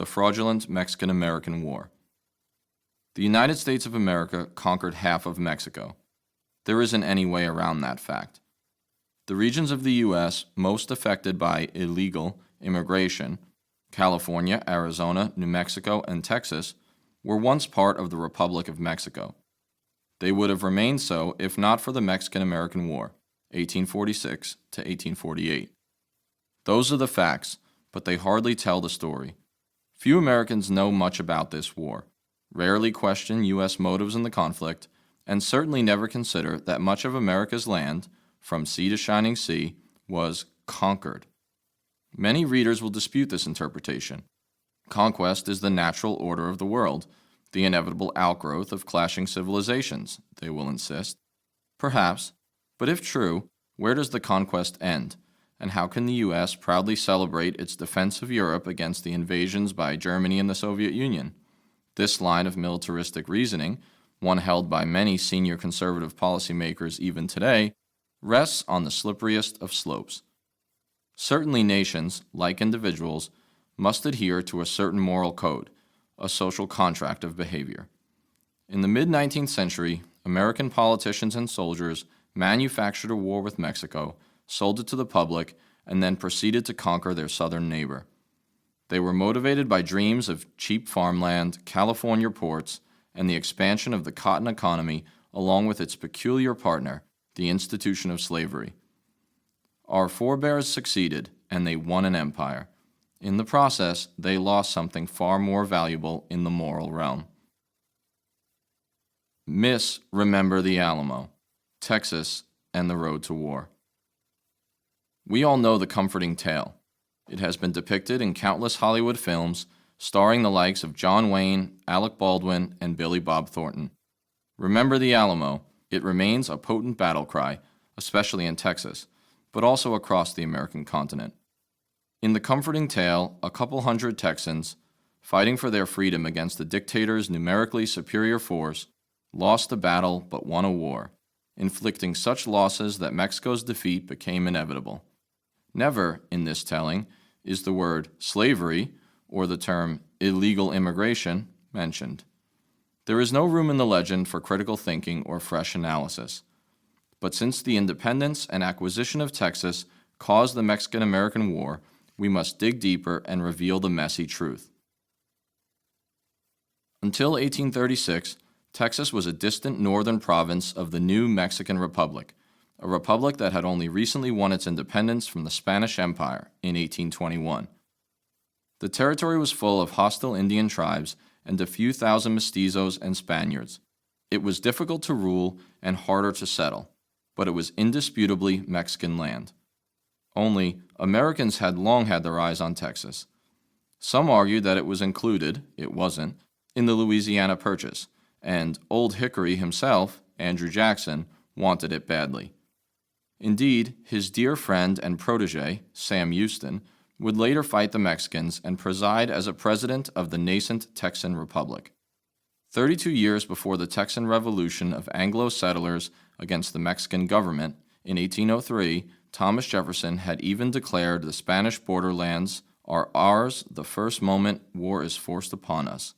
the fraudulent Mexican-American War. The United States of America conquered half of Mexico. There isn't any way around that fact. The regions of the U.S. most affected by illegal immigration, California, Arizona, New Mexico, and Texas, were once part of the Republic of Mexico. They would have remained so if not for the Mexican-American War, 1846 to 1848. Those are the facts, but they hardly tell the story. Few Americans know much about this war, rarely question U.S. motives in the conflict, and certainly never consider that much of America's land, from sea to shining sea, was conquered. Many readers will dispute this interpretation. Conquest is the natural order of the world, the inevitable outgrowth of clashing civilizations, they will insist. Perhaps, but if true, where does the conquest end, and how can the U.S. proudly celebrate its defense of Europe against the invasions by Germany and the Soviet Union? This line of militaristic reasoning, one held by many senior conservative policymakers even today, rests on the slipperiest of slopes. Certainly nations, like individuals, must adhere to a certain moral code, a social contract of behavior. In the mid-19th century, American politicians and soldiers manufactured a war with Mexico, sold it to the public, and then proceeded to conquer their southern neighbor. They were motivated by dreams of cheap farmland, California ports, and the expansion of the cotton economy along with its peculiar partner, the institution of slavery. Our forebears succeeded, and they won an empire. In the process, they lost something far more valuable in the moral realm. Remember the Alamo, Texas, and the road to war. We all know the comforting tale. It has been depicted in countless Hollywood films, starring the likes of John Wayne, Alec Baldwin, and Billy Bob Thornton. Remember the Alamo. It remains a potent battle cry, especially in Texas, but also across the American continent. In the comforting tale, a couple hundred Texans, fighting for their freedom against the dictator's numerically superior force, lost a battle but won a war, inflicting such losses that Mexico's defeat became inevitable. Never, in this telling, is the word slavery or the term illegal immigration mentioned. There is no room in the legend for critical thinking or fresh analysis. But since the independence and acquisition of Texas caused the Mexican-American War, we must dig deeper and reveal the messy truth. Until 1836, Texas was a distant northern province of the new Mexican Republic, a republic that had only recently won its independence from the Spanish Empire in 1821. The territory was full of hostile Indian tribes and a few thousand mestizos and Spaniards. It was difficult to rule and harder to settle, but it was indisputably Mexican land. Only, Americans had long had their eyes on Texas. Some argued that it was included, it wasn't, in the Louisiana Purchase, and Old Hickory himself, Andrew Jackson, wanted it badly. Indeed, his dear friend and protege, Sam Houston, would later fight the Mexicans and preside as a president of the nascent Texan Republic. 32 years before the Texan Revolution of Anglo settlers against the Mexican government, in 1803, Thomas Jefferson had even declared the Spanish borderlands are ours the first moment war is forced upon us.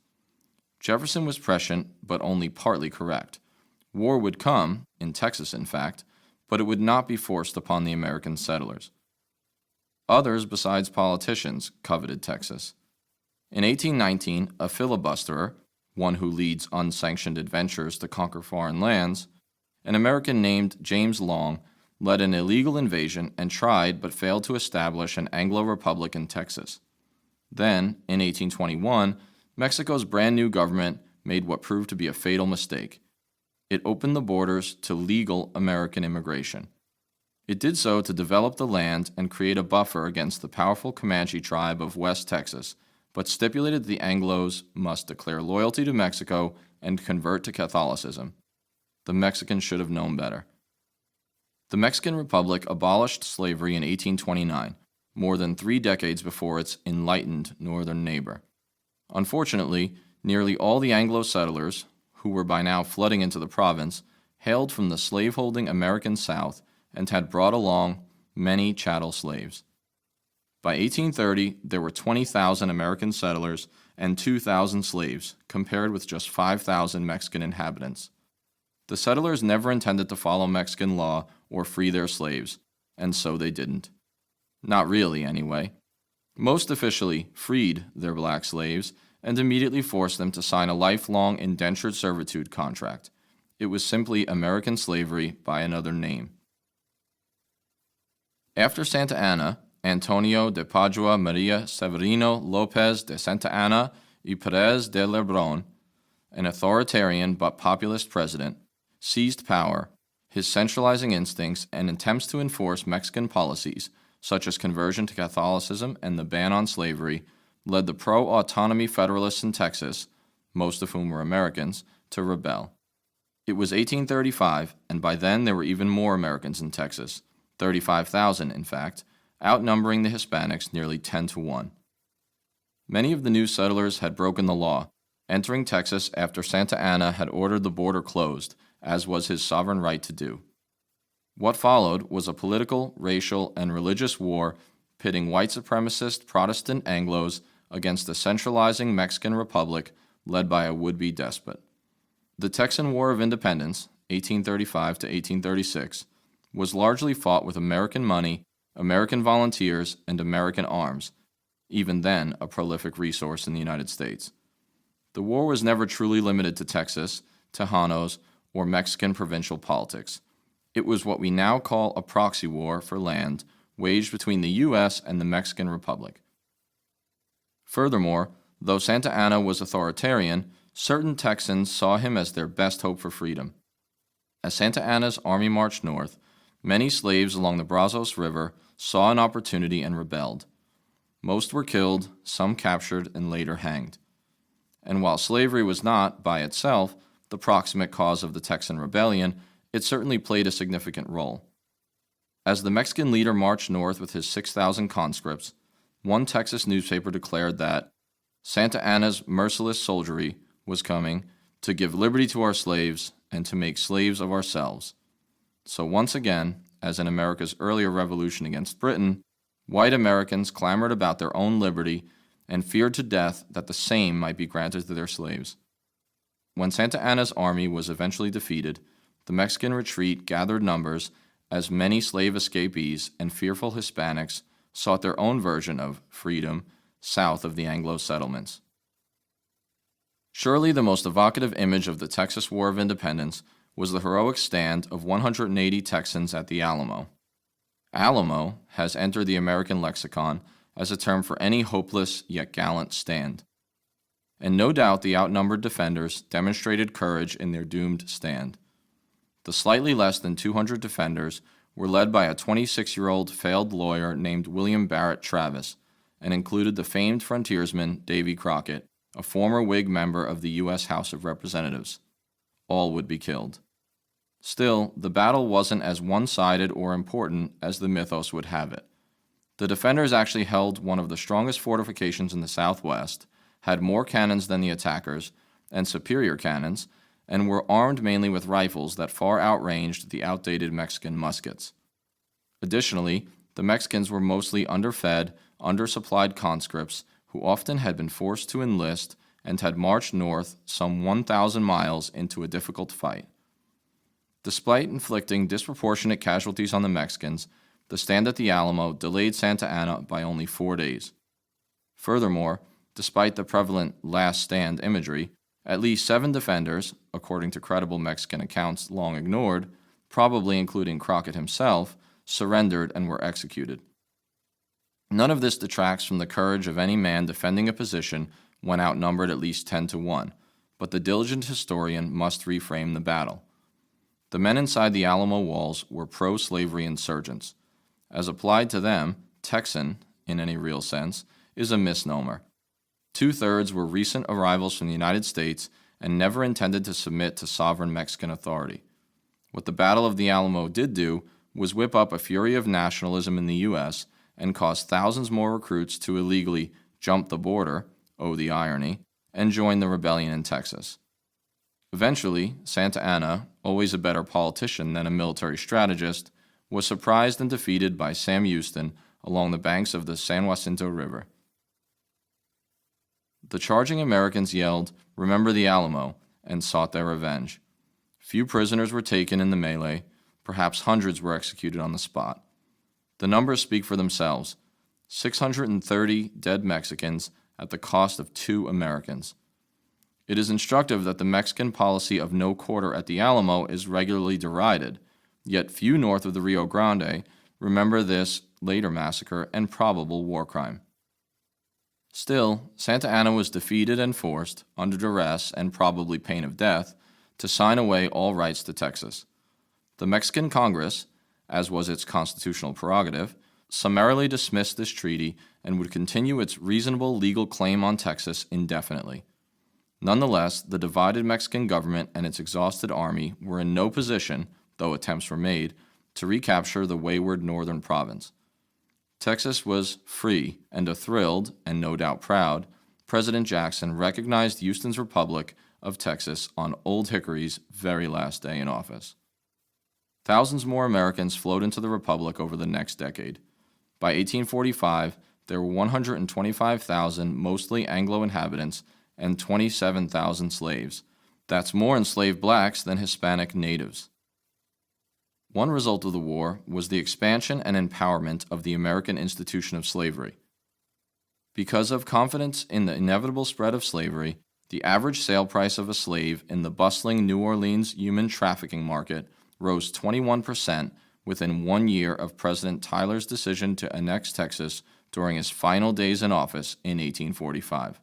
Jefferson was prescient, but only partly correct. War would come, in Texas in fact, but it would not be forced upon the American settlers. Others besides politicians coveted Texas. In 1819, a filibusterer, one who leads unsanctioned adventures to conquer foreign lands, an American named James Long, led an illegal invasion and tried but failed to establish an Anglo republic in Texas. Then, in 1821, Mexico's brand new government made what proved to be a fatal mistake. It opened the borders to legal American immigration. It did so to develop the land and create a buffer against the powerful Comanche tribe of West Texas, but stipulated the Anglos must declare loyalty to Mexico and convert to Catholicism. The Mexicans should have known better. The Mexican Republic abolished slavery in 1829, more than 3 decades before its enlightened northern neighbor. Unfortunately, nearly all the Anglo settlers, who were by now flooding into the province, hailed from the slaveholding American South and had brought along many chattel slaves. By 1830, there were 20,000 American settlers and 2,000 slaves, compared with just 5,000 Mexican inhabitants. The settlers never intended to follow Mexican law or free their slaves, and so they didn't. Not really, anyway. Most officially freed their black slaves and immediately forced them to sign a lifelong indentured servitude contract. It was simply American slavery by another name. After Santa Anna, Antonio de Padua Maria Severino Lopez de Santa Anna y Perez de Lebrón, an authoritarian but populist president, seized power. His centralizing instincts and attempts to enforce Mexican policies, such as conversion to Catholicism and the ban on slavery, led the pro-autonomy Federalists in Texas, most of whom were Americans, to rebel. It was 1835, and by then there were even more Americans in Texas, 35,000 in fact, outnumbering the Hispanics nearly 10-1. Many of the new settlers had broken the law, entering Texas after Santa Anna had ordered the border closed, as was his sovereign right to do. What followed was a political, racial, and religious war pitting white supremacist Protestant Anglos against a centralizing Mexican republic led by a would-be despot. The Texan War of Independence, 1835 to 1836, was largely fought with American money, American volunteers, and American arms, even then a prolific resource in the United States. The war was never truly limited to Texas, Tejanos, or Mexican provincial politics. It was what we now call a proxy war for land waged between the U.S. and the Mexican Republic. Furthermore, though Santa Anna was authoritarian, certain Texans saw him as their best hope for freedom. As Santa Anna's army marched north, many slaves along the Brazos River saw an opportunity and rebelled. Most were killed, some captured, and later hanged. And while slavery was not, by itself, the proximate cause of the Texan Rebellion, it certainly played a significant role. As the Mexican leader marched north with his 6,000 conscripts, one Texas newspaper declared that Santa Anna's merciless soldiery was coming to give liberty to our slaves and to make slaves of ourselves. So once again, as in America's earlier revolution against Britain, white Americans clamored about their own liberty and feared to death that the same might be granted to their slaves. When Santa Anna's army was eventually defeated, the Mexican retreat gathered numbers as many slave escapees and fearful Hispanics sought their own version of freedom south of the Anglo settlements. Surely the most evocative image of the Texas War of Independence was the heroic stand of 180 Texans at the Alamo. Alamo has entered the American lexicon as a term for any hopeless yet gallant stand. And no doubt the outnumbered defenders demonstrated courage in their doomed stand. The slightly less than 200 defenders were led by a 26-year-old failed lawyer named William Barrett Travis and included the famed frontiersman Davy Crockett, a former Whig member of the U.S. House of Representatives. All would be killed. Still, the battle wasn't as one-sided or important as the mythos would have it. The defenders actually held one of the strongest fortifications in the Southwest, had more cannons than the attackers, and superior cannons, and were armed mainly with rifles that far outranged the outdated Mexican muskets. Additionally, the Mexicans were mostly underfed, undersupplied conscripts who often had been forced to enlist and had marched north some 1,000 miles into a difficult fight. Despite inflicting disproportionate casualties on the Mexicans, the stand at the Alamo delayed Santa Anna by only 4 days. Furthermore, despite the prevalent last stand imagery, at least 7 defenders, according to credible Mexican accounts long ignored, probably including Crockett himself, surrendered and were executed. None of this detracts from the courage of any man defending a position when outnumbered at least 10-1, but the diligent historian must reframe the battle. The men inside the Alamo walls were pro-slavery insurgents. As applied to them, Texan, in any real sense, is a misnomer. 2/3 were recent arrivals from the United States and never intended to submit to sovereign Mexican authority. What the Battle of the Alamo did do was whip up a fury of nationalism in the U.S. and cause thousands more recruits to illegally jump the border, oh the irony, and join the rebellion in Texas. Eventually, Santa Anna, always a better politician than a military strategist, was surprised and defeated by Sam Houston along the banks of the San Jacinto River. The charging Americans yelled, "Remember the Alamo," and sought their revenge. Few prisoners were taken in the melee, perhaps hundreds were executed on the spot. The numbers speak for themselves: 630 dead Mexicans at the cost of 2 Americans. It is instructive that the Mexican policy of no quarter at the Alamo is regularly derided, yet few north of the Rio Grande remember this later massacre and probable war crime. Still, Santa Anna was defeated and forced, under duress and probably pain of death, to sign away all rights to Texas. The Mexican Congress, as was its constitutional prerogative, summarily dismissed this treaty and would continue its reasonable legal claim on Texas indefinitely. Nonetheless, the divided Mexican government and its exhausted army were in no position, though attempts were made, to recapture the wayward northern province. Texas was free, and a thrilled, and no doubt proud, President Jackson recognized Houston's Republic of Texas on Old Hickory's very last day in office. Thousands more Americans flowed into the Republic over the next decade. By 1845, there were 125,000 mostly Anglo inhabitants and 27,000 slaves. That's more enslaved blacks than Hispanic natives. One result of the war was the expansion and empowerment of the American institution of slavery. Because of confidence in the inevitable spread of slavery, the average sale price of a slave in the bustling New Orleans human trafficking market rose 21% within 1 year of President Tyler's decision to annex Texas during his final days in office in 1845.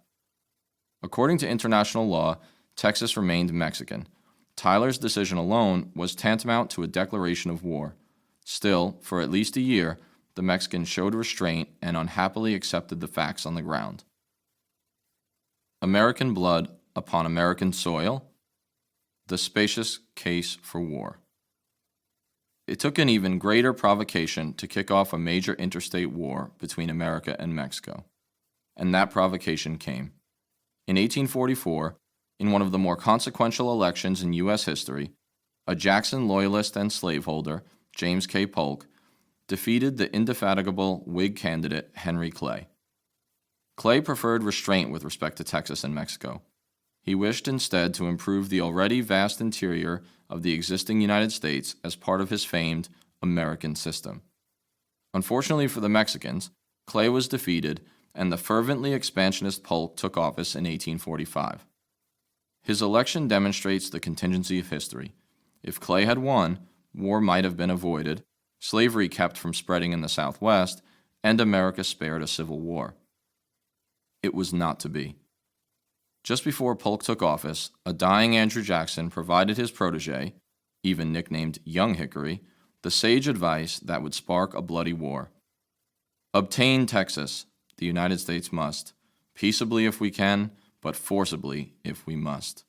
According to international law, Texas remained Mexican. Tyler's decision alone was tantamount to a declaration of war. Still, for at least a year, the Mexicans showed restraint and unhappily accepted the facts on the ground. American blood upon American soil? The spacious case for war. It took an even greater provocation to kick off a major interstate war between America and Mexico. And that provocation came. In 1844, in one of the more consequential elections in U.S. history, a Jackson loyalist and slaveholder, James K. Polk, defeated the indefatigable Whig candidate Henry Clay. Clay preferred restraint with respect to Texas and Mexico. He wished instead to improve the already vast interior of the existing United States as part of his famed American system. Unfortunately for the Mexicans, Clay was defeated, and the fervently expansionist Polk took office in 1845. His election demonstrates the contingency of history. If Clay had won, war might have been avoided, slavery kept from spreading in the Southwest, and America spared a civil war. It was not to be. Just before Polk took office, a dying Andrew Jackson provided his protege, even nicknamed Young Hickory, the sage advice that would spark a bloody war. Obtain Texas, the United States must, peaceably if we can, but forcibly if we must.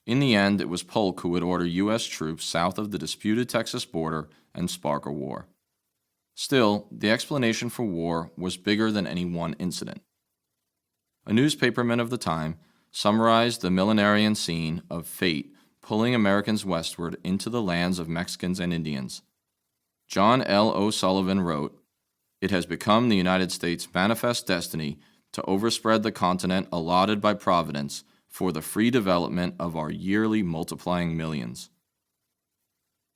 In the end, it was Polk who would order U.S. troops south of the disputed Texas border and spark a war. Still, the explanation for war was bigger than any one incident. A newspaperman of the time summarized the millenarian scene of fate pulling Americans westward into the lands of Mexicans and Indians. John L. O'Sullivan wrote, "It has become the United States' manifest destiny to overspread the continent allotted by Providence for the free development of our yearly multiplying millions."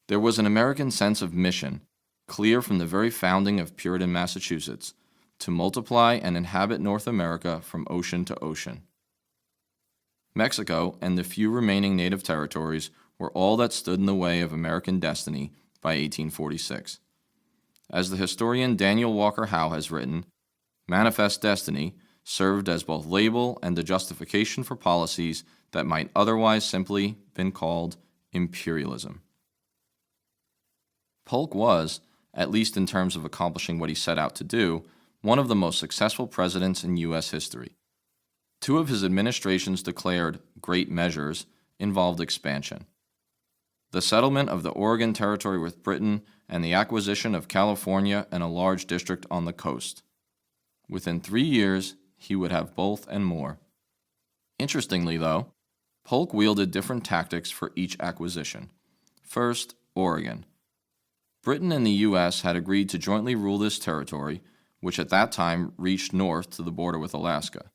There was an American sense of mission, clear from the very founding of Puritan Massachusetts, to multiply and inhabit North America from ocean to ocean. Mexico and the few remaining native territories were all that stood in the way of American destiny by 1846. As the historian Daniel Walker Howe has written, manifest destiny served as both label and the justification for policies that might otherwise simply been called imperialism. Polk was, at least in terms of accomplishing what he set out to do, one of the most successful presidents in U.S. history. Two of his administration's declared great measures involved expansion. The settlement of the Oregon Territory with Britain and the acquisition of California and a large district on the coast. Within 3 years, he would have both and more. Interestingly, though, Polk wielded different tactics for each acquisition. First, Oregon. Britain and the U.S. had agreed to jointly rule this territory, which at that time reached north to the border with Alaska.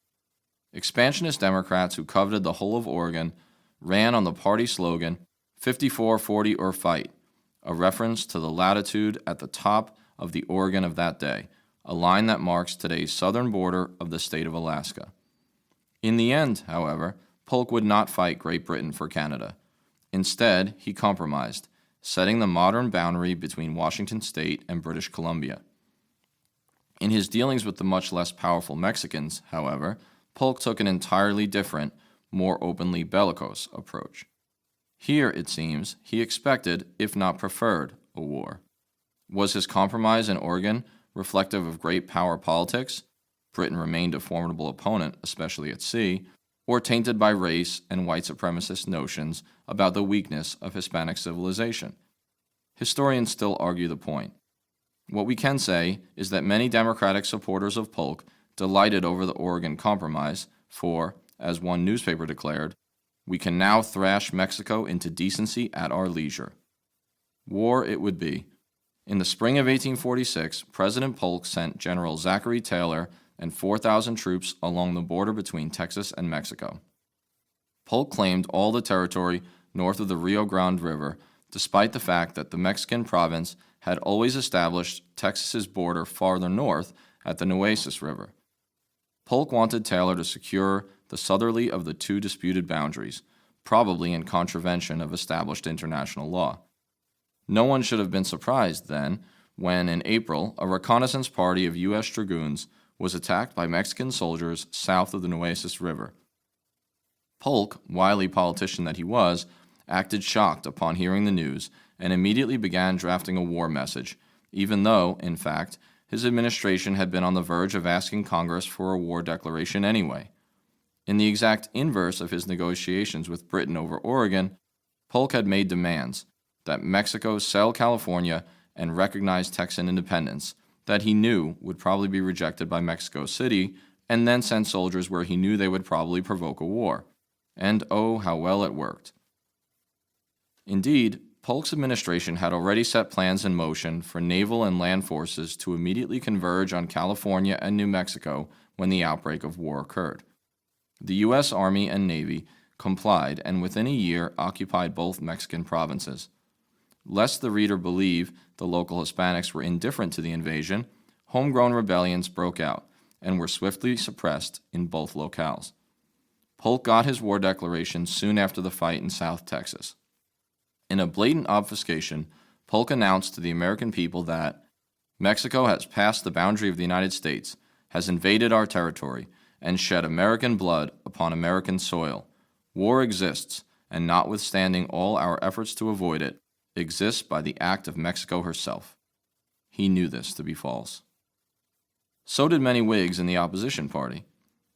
Expansionist Democrats who coveted the whole of Oregon ran on the party slogan, 54, 40, or fight, a reference to the latitude at the top of the Oregon of that day, a line that marks today's southern border of the state of Alaska. In the end, however, Polk would not fight Great Britain for Canada. Instead, he compromised, setting the modern boundary between Washington State and British Columbia. In his dealings with the much less powerful Mexicans, however, Polk took an entirely different, more openly bellicose approach. Here, it seems, he expected, if not preferred, a war. Was his compromise in Oregon reflective of great power politics? Britain remained a formidable opponent, especially at sea, or tainted by race and white supremacist notions about the weakness of Hispanic civilization? Historians still argue the point. What we can say is that many Democratic supporters of Polk delighted over the Oregon Compromise, for, as one newspaper declared, "We can now thrash Mexico into decency at our leisure." War it would be. In the spring of 1846, President Polk sent General Zachary Taylor and 4,000 troops along the border between Texas and Mexico. Polk claimed all the territory north of the Rio Grande River, despite the fact that the Mexican province had always established Texas's border farther north at the Nueces River. Polk wanted Taylor to secure the southerly of the two disputed boundaries, probably in contravention of established international law. No one should have been surprised, then, when in April a reconnaissance party of U.S. dragoons was attacked by Mexican soldiers south of the Nueces River. Polk, wily politician that he was, acted shocked upon hearing the news and immediately began drafting a war message, even though, in fact, his administration had been on the verge of asking Congress for a war declaration anyway. In the exact inverse of his negotiations with Britain over Oregon, Polk had made demands that Mexico sell California and recognize Texan independence, that he knew would probably be rejected by Mexico City, and then send soldiers where he knew they would probably provoke a war. And oh, how well it worked. Indeed, Polk's administration had already set plans in motion for naval and land forces to immediately converge on California and New Mexico when the outbreak of war occurred. The U.S. Army and Navy complied and within a year occupied both Mexican provinces. Lest the reader believe the local Hispanics were indifferent to the invasion, homegrown rebellions broke out and were swiftly suppressed in both locales. Polk got his war declaration soon after the fight in South Texas. In a blatant obfuscation, Polk announced to the American people that Mexico has passed the boundary of the United States, has invaded our territory, and shed American blood upon American soil. War exists, and notwithstanding all our efforts to avoid it, exists by the act of Mexico herself. He knew this to be false. So did many Whigs in the opposition party.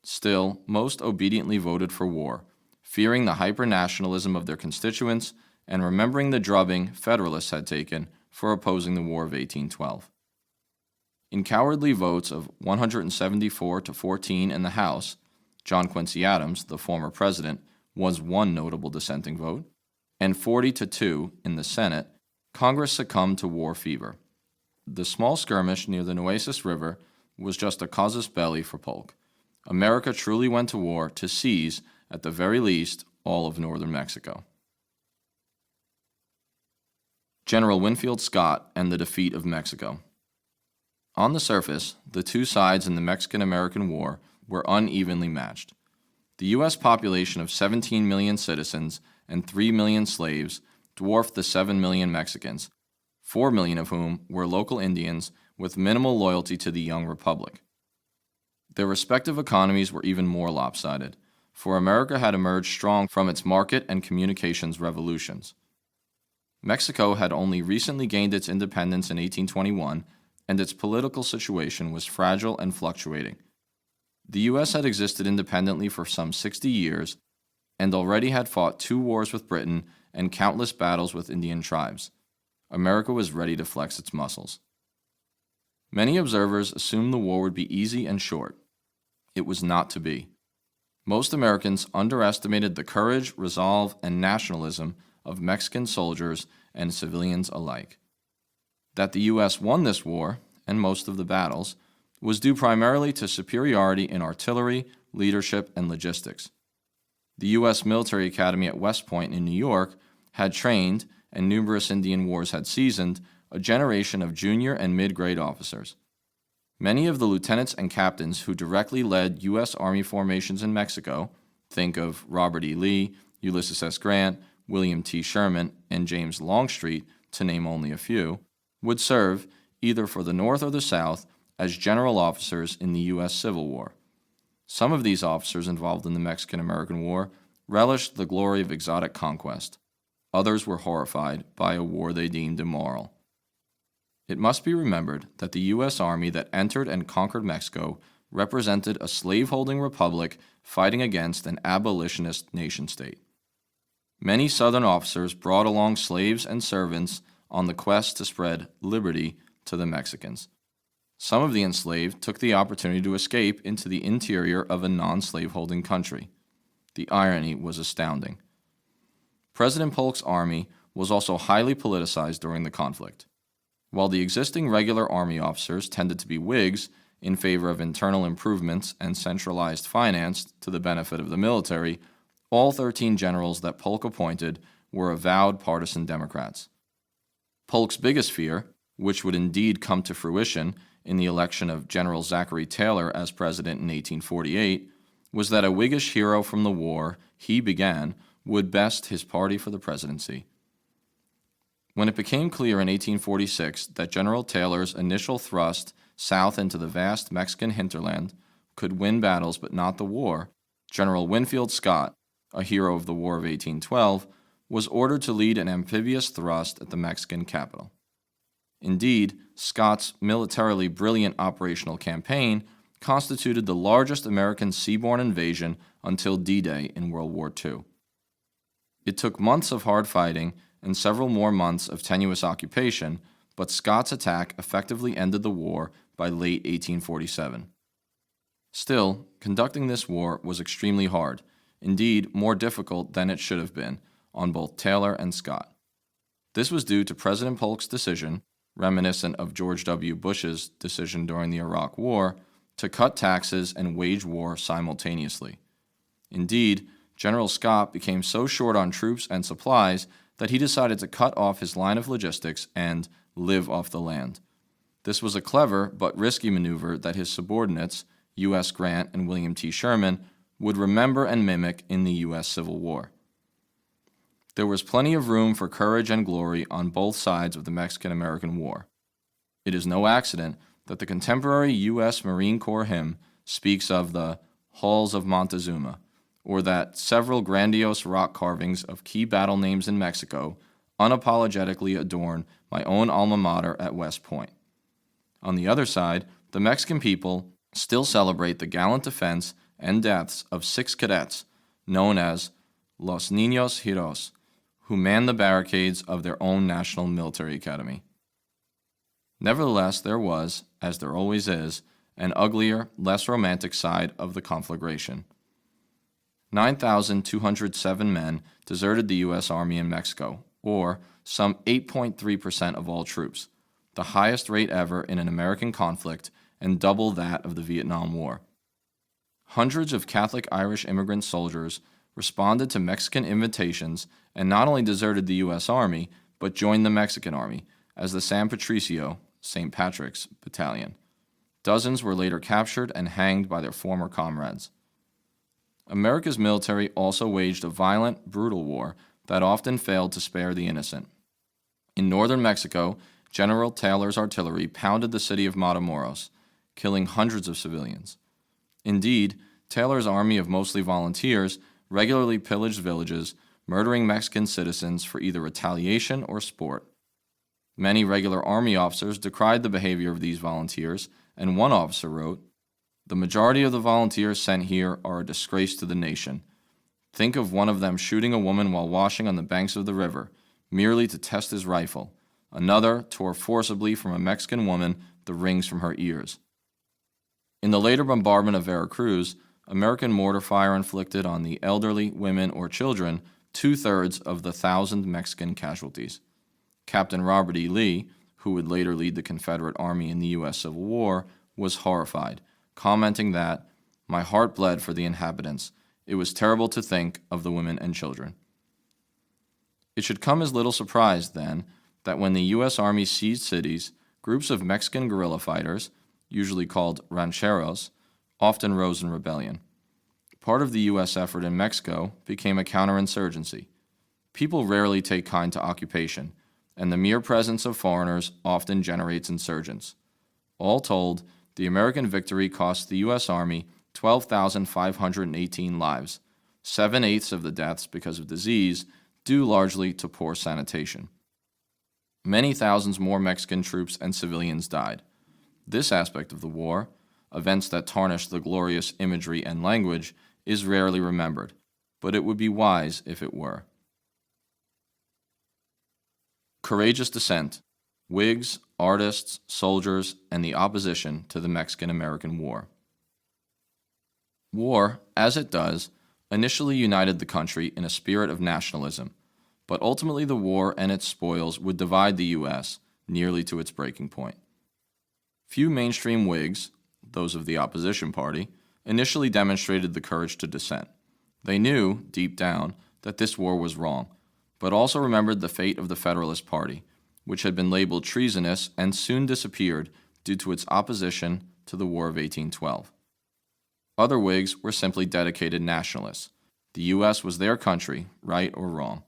Still, most obediently voted for war, fearing the hyper-nationalism of their constituents and remembering the drubbing Federalists had taken for opposing the War of 1812. In cowardly votes of 174 to 14 in the House, John Quincy Adams, the former president, was one notable dissenting vote, and 40 to 2 in the Senate, Congress succumbed to war fever. The small skirmish near the Nueces River was just a casus belli for Polk. America truly went to war to seize, at the very least, all of northern Mexico. General Winfield Scott and the defeat of Mexico. On the surface, the two sides in the Mexican-American War were unevenly matched. The U.S. population of 17 million citizens and 3 million slaves dwarfed the 7 million Mexicans, 4 million of whom were local Indians with minimal loyalty to the young republic. Their respective economies were even more lopsided, for America had emerged strong from its market and communications revolutions. Mexico had only recently gained its independence in 1821, and its political situation was fragile and fluctuating. The U.S. had existed independently for some 60 years, and already had fought 2 wars with Britain and countless battles with Indian tribes. America was ready to flex its muscles. Many observers assumed the war would be easy and short. It was not to be. Most Americans underestimated the courage, resolve, and nationalism of Mexican soldiers and civilians alike. That the U.S. won this war, and most of the battles, was due primarily to superiority in artillery, leadership, and logistics. The U.S. Military Academy at West Point in New York had trained, and numerous Indian wars had seasoned, a generation of junior and mid-grade officers. Many of the lieutenants and captains who directly led U.S. Army formations in Mexico, think of Robert E. Lee, Ulysses S. Grant, William T. Sherman, and James Longstreet, to name only a few, would serve, either for the North or the South, as general officers in the U.S. Civil War. Some of these officers involved in the Mexican-American War relished the glory of exotic conquest. Others were horrified by a war they deemed immoral. It must be remembered that the U.S. Army that entered and conquered Mexico represented a slaveholding republic fighting against an abolitionist nation-state. Many Southern officers brought along slaves and servants on the quest to spread liberty to the Mexicans. Some of the enslaved took the opportunity to escape into the interior of a non-slaveholding country. The irony was astounding. President Polk's army was also highly politicized during the conflict. While the existing regular army officers tended to be Whigs in favor of internal improvements and centralized finance to the benefit of the military, all 13 generals that Polk appointed were avowed partisan Democrats. Polk's biggest fear, which would indeed come to fruition in the election of General Zachary Taylor as president in 1848, was that a Whiggish hero from the war he began would best his party for the presidency. When it became clear in 1846 that General Taylor's initial thrust south into the vast Mexican hinterland could win battles but not the war, General Winfield Scott, a hero of the War of 1812, was ordered to lead an amphibious thrust at the Mexican capital. Indeed, Scott's militarily brilliant operational campaign constituted the largest American seaborne invasion until D-Day in World War II. It took months of hard fighting and several more months of tenuous occupation, but Scott's attack effectively ended the war by late 1847. Still, conducting this war was extremely hard, indeed more difficult than it should have been, on both Taylor and Scott. This was due to President Polk's decision, reminiscent of George W. Bush's decision during the Iraq War, to cut taxes and wage war simultaneously. Indeed, General Scott became so short on troops and supplies that he decided to cut off his line of logistics and live off the land. This was a clever but risky maneuver that his subordinates, U.S. Grant and William T. Sherman, would remember and mimic in the U.S. Civil War. There was plenty of room for courage and glory on both sides of the Mexican-American War. It is no accident that the contemporary U.S. Marine Corps hymn speaks of the Halls of Montezuma, or that several grandiose rock carvings of key battle names in Mexico unapologetically adorn my own alma mater at West Point. On the other side, the Mexican people still celebrate the gallant defense and deaths of 6 cadets known as Los Niños Heroes, who manned the barricades of their own National Military Academy. Nevertheless, there was, as there always is, an uglier, less romantic side of the conflagration. 9,207 men deserted the U.S. Army in Mexico, or some 8.3% of all troops, the highest rate ever in an American conflict and double that of the Vietnam War. Hundreds of Catholic Irish immigrant soldiers responded to Mexican invitations and not only deserted the U.S. Army, but joined the Mexican Army as the San Patricio, St. Patrick's, Battalion. Dozens were later captured and hanged by their former comrades. America's military also waged a violent, brutal war that often failed to spare the innocent. In northern Mexico, General Taylor's artillery pounded the city of Matamoros, killing hundreds of civilians. Indeed, Taylor's army of mostly volunteers regularly pillaged villages, murdering Mexican citizens for either retaliation or sport. Many regular army officers decried the behavior of these volunteers, and one officer wrote, "The majority of the volunteers sent here are a disgrace to the nation. Think of one of them shooting a woman while washing on the banks of the river, merely to test his rifle. Another tore forcibly from a Mexican woman the rings from her ears." In the later bombardment of Veracruz, American mortar fire inflicted on the elderly, women, or children 2/3 of the 1,000 Mexican casualties. Captain Robert E. Lee, who would later lead the Confederate Army in the U.S. Civil War, was horrified, commenting that, "My heart bled for the inhabitants. It was terrible to think of the women and children." It should come as little surprise, then, that when the U.S. Army seized cities, groups of Mexican guerrilla fighters, usually called rancheros, often rose in rebellion. Part of the U.S. effort in Mexico became a counterinsurgency. People rarely take kind to occupation, and the mere presence of foreigners often generates insurgents. All told, the American victory cost the U.S. Army 12,518 lives, 7/8 of the deaths because of disease, due largely to poor sanitation. Many thousands more Mexican troops and civilians died. This aspect of the war, events that tarnish the glorious imagery and language, is rarely remembered, but it would be wise if it were. Courageous dissent: Whigs, artists, soldiers, and the opposition to the Mexican-American War. War, as it does, initially united the country in a spirit of nationalism, but ultimately the war and its spoils would divide the U.S. nearly to its breaking point. Few mainstream Whigs, those of the opposition party, initially demonstrated the courage to dissent. They knew, deep down, that this war was wrong, but also remembered the fate of the Federalist Party, which had been labeled treasonous and soon disappeared due to its opposition to the War of 1812. Other Whigs were simply dedicated nationalists. The U.S. was their country, right or wrong.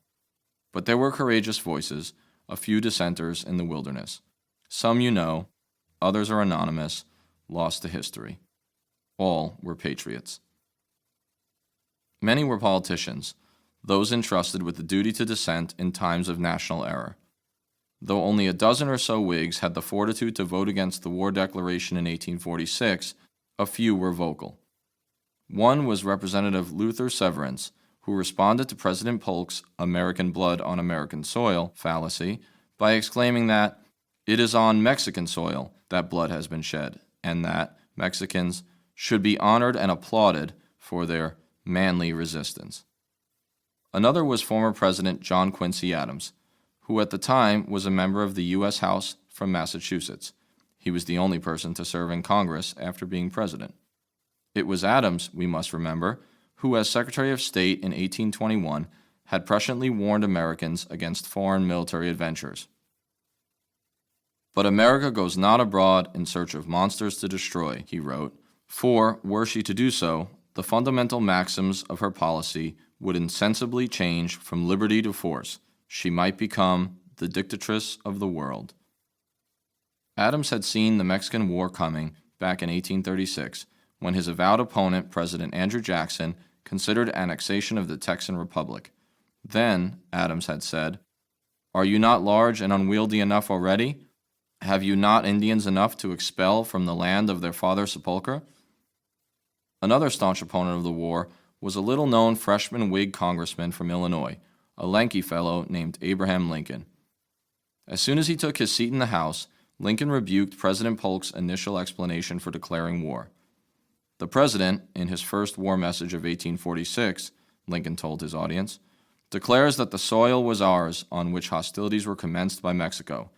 But there were courageous voices, a few dissenters in the wilderness. Some you know, others are anonymous, lost to history. All were patriots. Many were politicians, those entrusted with the duty to dissent in times of national error. Though only a dozen or so Whigs had the fortitude to vote against the war declaration in 1846, a few were vocal. One was Representative Luther Severance, who responded to President Polk's "American blood on American soil" fallacy by exclaiming that it is on Mexican soil that blood has been shed, and that Mexicans should be honored and applauded for their manly resistance. Another was former President John Quincy Adams, who at the time was a member of the U.S. House from Massachusetts. He was the only person to serve in Congress after being president. It was Adams, we must remember, who as Secretary of State in 1821 had presciently warned Americans against foreign military adventures. "But America goes not abroad in search of monsters to destroy," he wrote, "for, were she to do so, the fundamental maxims of her policy would insensibly change from liberty to force. She might become the dictatress of the world." Adams had seen the Mexican War coming back in 1836, when his avowed opponent, President Andrew Jackson, considered annexation of the Texan Republic. Then, Adams had said, "Are you not large and unwieldy enough already? Have you not Indians enough to expel from the land of their father sepulchre?" Another staunch opponent of the war was a little-known freshman Whig congressman from Illinois, a lanky fellow named Abraham Lincoln. As soon as he took his seat in the House, Lincoln rebuked President Polk's initial explanation for declaring war. "The President, in his first war message of 1846, Lincoln told his audience, declares that the soil was ours on which hostilities were commenced by Mexico.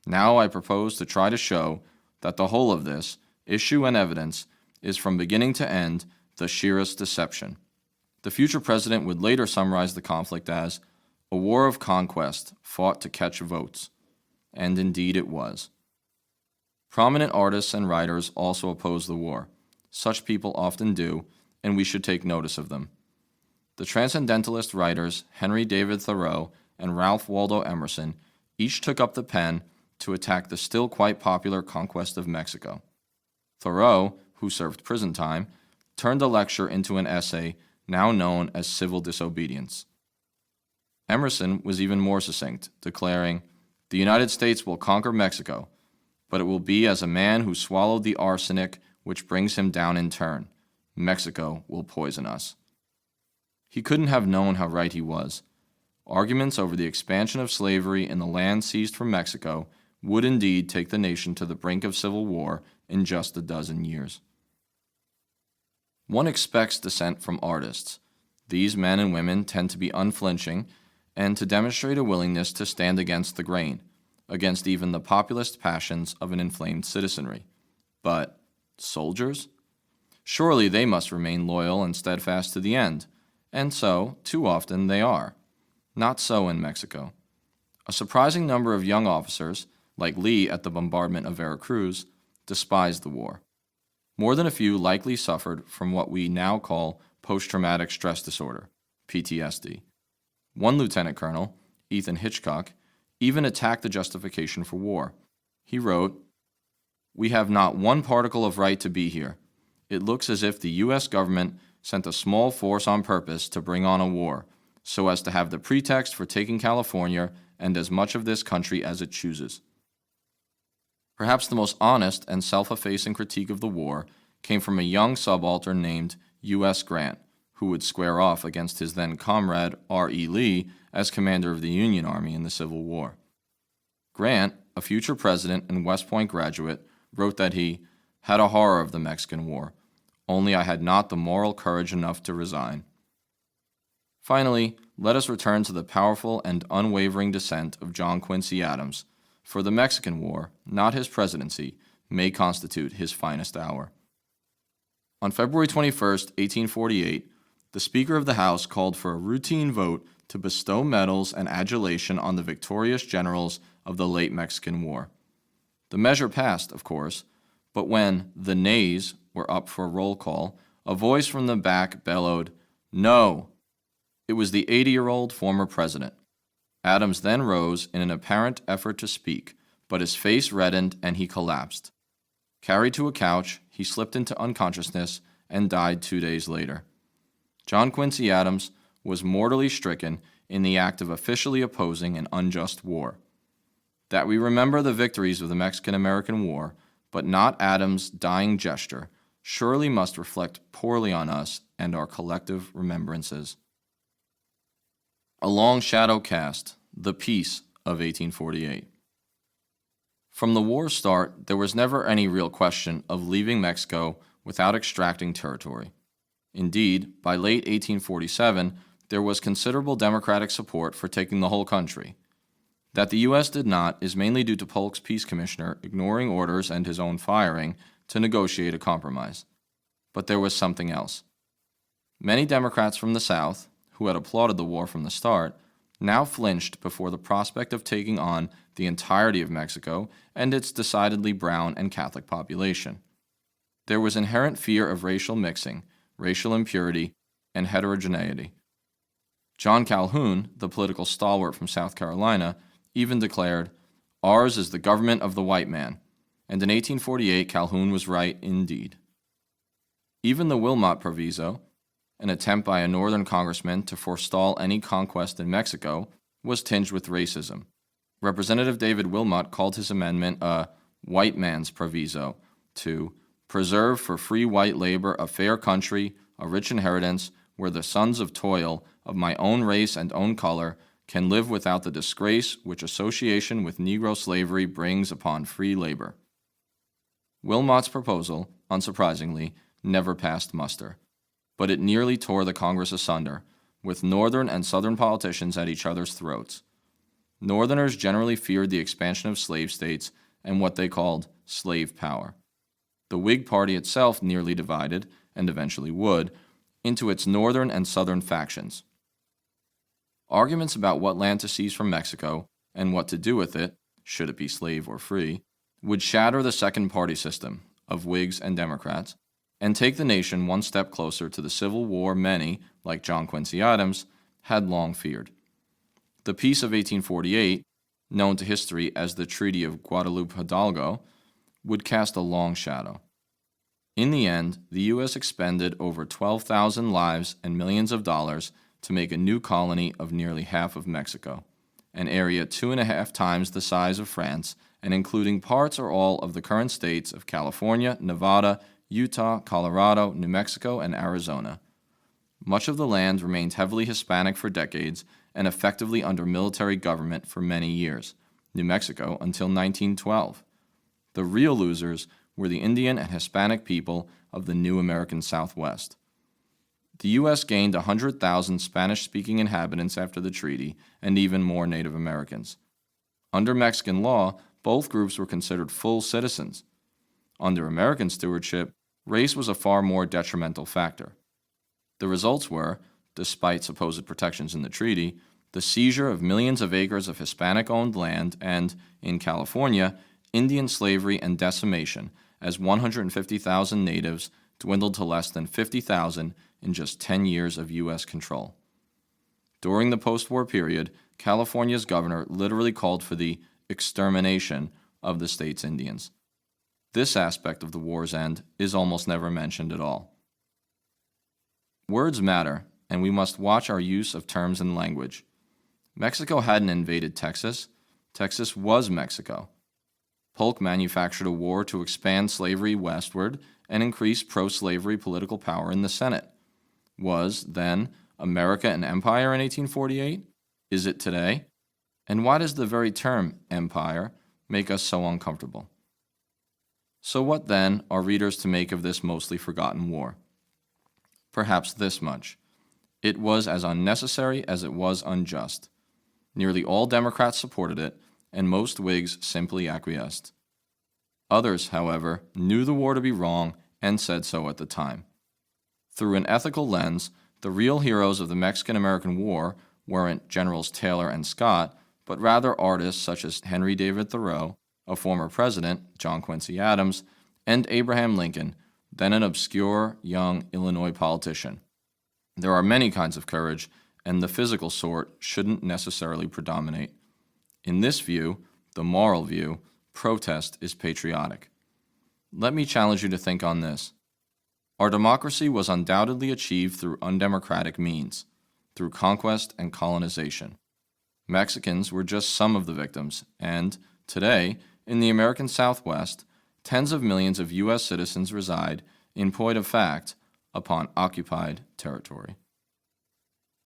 Now I propose to try to show that the whole of this, issue and evidence, is from beginning to end the sheerest deception." The future president would later summarize the conflict as a war of conquest fought to catch votes. And indeed it was. Prominent artists and writers also opposed the war. Such people often do, and we should take notice of them. The transcendentalist writers Henry David Thoreau and Ralph Waldo Emerson each took up the pen to attack the still quite popular conquest of Mexico. Thoreau, who served prison time, turned the lecture into an essay now known as Civil Disobedience. Emerson was even more succinct, declaring, "The United States will conquer Mexico, but it will be as a man who swallowed the arsenic which brings him down in turn. Mexico will poison us." He couldn't have known how right he was. Arguments over the expansion of slavery in the land seized from Mexico would indeed take the nation to the brink of civil war in just a dozen years. One expects dissent from artists. These men and women tend to be unflinching and to demonstrate a willingness to stand against the grain, against even the populist passions of an inflamed citizenry. But soldiers? Surely they must remain loyal and steadfast to the end, and so, too often, they are. Not so in Mexico. A surprising number of young officers, like Lee at the bombardment of Veracruz, despised the war. More than a few likely suffered from what we now call post-traumatic stress disorder, PTSD. One lieutenant colonel, Ethan Hitchcock, even attacked the justification for war. He wrote, "We have not one particle of right to be here. It looks as if the U.S. government sent a small force on purpose to bring on a war, so as to have the pretext for taking California and as much of this country as it chooses." Perhaps the most honest and self-effacing critique of the war came from a young subaltern named U.S. Grant, who would square off against his then comrade R.E. Lee as commander of the Union Army in the Civil War. Grant, a future president and West Point graduate, wrote that he had a horror of the Mexican War, only I had not the moral courage enough to resign. Finally, let us return to the powerful and unwavering dissent of John Quincy Adams, for the Mexican War, not his presidency, may constitute his finest hour. On February 21, 1848, the Speaker of the House called for a routine vote to bestow medals and adulation on the victorious generals of the late Mexican War. The measure passed, of course, but when the nays were up for a roll call, a voice from the back bellowed, "No!" It was the 80-year-old former president. Adams then rose in an apparent effort to speak, but his face reddened and he collapsed. Carried to a couch, he slipped into unconsciousness and died 2 days later. John Quincy Adams was mortally stricken in the act of officially opposing an unjust war. That we remember the victories of the Mexican-American War, but not Adams' dying gesture, surely must reflect poorly on us and our collective remembrances. A long shadow cast, the peace of 1848. From the war's start, there was never any real question of leaving Mexico without extracting territory. Indeed, by late 1847, there was considerable Democratic support for taking the whole country. That the U.S. did not is mainly due to Polk's peace commissioner ignoring orders and his own firing to negotiate a compromise. But there was something else. Many Democrats from the South, who had applauded the war from the start, now flinched before the prospect of taking on the entirety of Mexico and its decidedly brown and Catholic population. There was inherent fear of racial mixing, racial impurity, and heterogeneity. John Calhoun, the political stalwart from South Carolina, even declared, "Ours is the government of the white man," and in 1848 Calhoun was right indeed. Even the Wilmot Proviso, an attempt by a northern congressman to forestall any conquest in Mexico, was tinged with racism. Representative David Wilmot called his amendment a white man's proviso to preserve for free white labor a fair country, a rich inheritance, where the sons of toil of my own race and own color can live without the disgrace which association with Negro slavery brings upon free labor. Wilmot's proposal, unsurprisingly, never passed muster, but it nearly tore the Congress asunder, with Northern and Southern politicians at each other's throats. Northerners generally feared the expansion of slave states and what they called slave power. The Whig Party itself nearly divided, and eventually would, into its Northern and Southern factions. Arguments about what land to seize from Mexico and what to do with it, should it be slave or free, would shatter the second party system of Whigs and Democrats and take the nation one step closer to the Civil War many, like John Quincy Adams, had long feared. The Peace of 1848, known to history as the Treaty of Guadalupe Hidalgo, would cast a long shadow. In the end, the U.S. expended over 12,000 lives and millions of dollars to make a new colony of nearly half of Mexico, an area 2.5 times the size of France and including parts or all of the current states of California, Nevada, Utah, Colorado, New Mexico, and Arizona. Much of the land remained heavily Hispanic for decades and effectively under military government for many years, New Mexico until 1912. The real losers were the Indian and Hispanic people of the new American Southwest. The U.S. gained 100,000 Spanish-speaking inhabitants after the treaty and even more Native Americans. Under Mexican law, both groups were considered full citizens. Under American stewardship, race was a far more detrimental factor. The results were, despite supposed protections in the treaty, the seizure of millions of acres of Hispanic-owned land and, in California, Indian slavery and decimation, as 150,000 natives dwindled to less than 50,000 in just 10 years of U.S. control. During the post-war period, California's governor literally called for the extermination of the state's Indians. This aspect of the war's end is almost never mentioned at all. Words matter, and we must watch our use of terms and language. Mexico hadn't invaded Texas. Texas was Mexico. Polk manufactured a war to expand slavery westward and increase pro-slavery political power in the Senate. Was, then, America an empire in 1848? Is it today? And why does the very term empire make us so uncomfortable? So what, then, are readers to make of this mostly forgotten war? Perhaps this much. It was as unnecessary as it was unjust. Nearly all Democrats supported it, and most Whigs simply acquiesced. Others, however, knew the war to be wrong and said so at the time. Through an ethical lens, the real heroes of the Mexican-American War weren't Generals Taylor and Scott, but rather artists such as Henry David Thoreau, a former president, John Quincy Adams, and Abraham Lincoln, then an obscure, young Illinois politician. There are many kinds of courage, and the physical sort shouldn't necessarily predominate. In this view, the moral view, protest is patriotic. Let me challenge you to think on this. Our democracy was undoubtedly achieved through undemocratic means, through conquest and colonization. Mexicans were just some of the victims, and, today, in the American Southwest, tens of millions of U.S. citizens reside, in point of fact, upon occupied territory.